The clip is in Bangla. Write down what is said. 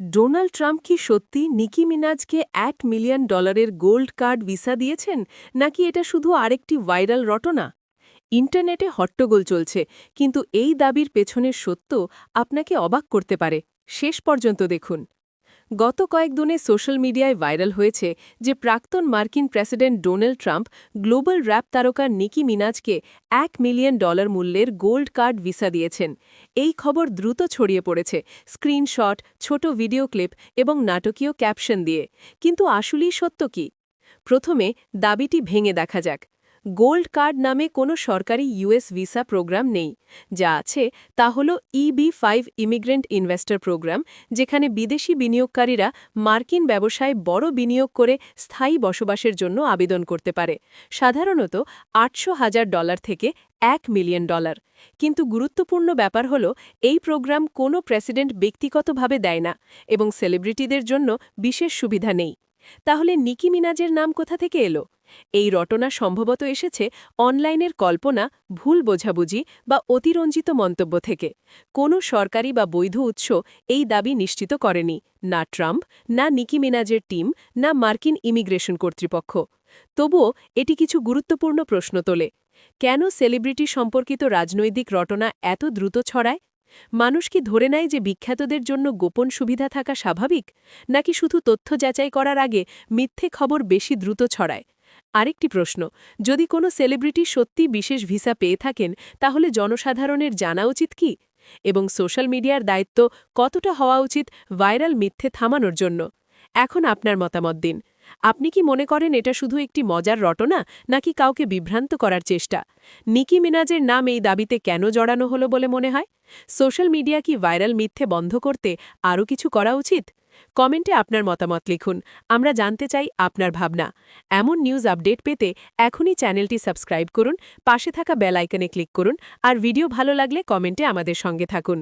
ডোনাল্ড ট্রাম্প কি সত্যি নিকি মিনাজকে $1 মিলিয়ন গোল্ড কার্ড ভিসা দিয়েছেন, নাকি এটা শুধু আরেকটি ভাইরাল রটনা? ইন্টারনেটে হট্টগোল চলছে, কিন্তু এই দাবির পেছনের সত্য আপনাকে অবাক করতে পারে। শেষ পর্যন্ত দেখুন। গত কয়েকদিনে সোশ্যাল মিডিয়ায় ভাইরাল হয়েছে যে প্রাক্তন মার্কিন president Donald Trump global rap তারকা নিকি মিনাজকে $1 মিলিয়ন মূল্যের গোল্ড কার্ড ভিসা দিয়েছেন। এই খবর দ্রুত ছড়িয়ে পড়েছে স্ক্রিনশট, ছোট ভিডিও ক্লিপ এবং নাটকীয় ক্যাপশন দিয়ে। কিন্তু আসলেই সত্য কি? প্রথমে দাবিটি ভেঙে দেখা যাক। গোল্ড কার্ড নামে কোনো সরকারি ইউএস ভিসা প্রোগ্রাম নেই। যা আছে তা হল EB-5 ইমিগ্রেন্ট ইনভেস্টর প্রোগ্রাম, যেখানে বিদেশি বিনিয়োগকারীরা মার্কিন ব্যবসায় বড় বিনিয়োগ করে স্থায়ী বসবাসের জন্য আবেদন করতে পারে, সাধারণত $800,000 থেকে $1 মিলিয়ন। কিন্তু গুরুত্বপূর্ণ ব্যাপার হল, এই প্রোগ্রাম কোনো প্রেসিডেন্ট ব্যক্তিগতভাবে দেয় না এবং সেলিব্রিটিদের জন্য বিশেষ সুবিধা নেই। তাহলে নিকি মিনাজের নাম কোথা থেকে এলো? এই রটনা সম্ভবত এসেছে অনলাইনের কল্পনা, ভুল বোঝাবুঝি বা অতিরঞ্জিত মন্তব্য থেকে। কোনো সরকারি বা বৈধ উৎস এই দাবি নিশ্চিত করেনি, না ট্রাম্প, না নিকি মিনাজের টিম, না মার্কিন ইমিগ্রেশন কর্তৃপক্ষ। তবুও এটি কিছু গুরুত্বপূর্ণ প্রশ্ন তোলে। কেন সেলিব্রিটি সম্পর্কিত রাজনৈতিক রটনা এত দ্রুত ছড়ায়? মানুষ কি ধরে নেয় যে বিখ্যাতদের জন্য গোপন সুবিধা থাকা স্বাভাবিক, নাকি শুধু তথ্য যাচাই করার আগে মিথ্যে খবর বেশি দ্রুত ছড়ায়? আরেকটি প্রশ্ন, যদি কোনো সেলিব্রিটি সত্যি বিশেষ ভিসা পেয়ে থাকেন, তাহলে জনসাধারণের জানা উচিত কি? এবং সোশ্যাল মিডিয়ার দায়িত্ব কতটা হওয়া উচিত ভাইরাল মিথ্যে থামানোর জন্য? এখন আপনার মতামত দিন। আপনি কি মনে করেন এটা শুধু একটি মজার রটনা, নাকি কাউকে বিভ্রান্ত করার চেষ্টা? নিকি মিনাজের নাম এই দাবিতে কেন জড়ানো হলো বলে মনে হয়? সোশ্যাল মিডিয়া কি ভাইরাল মিথ্যে বন্ধ করতে আরও কিছু করা উচিত? কমেন্টে আপনার মতামত লিখুন। আমরা জানতে চাই আপনার ভাবনা। এমন নিউজ আপডেট পেতে এখনই চ্যানেলটি সাবস্ক্রাইব করুন, পাশে থাকা বেল আইকনে ক্লিক করুন, আর ভিডিও ভালো লাগলে কমেন্টে আমাদের সঙ্গে থাকুন।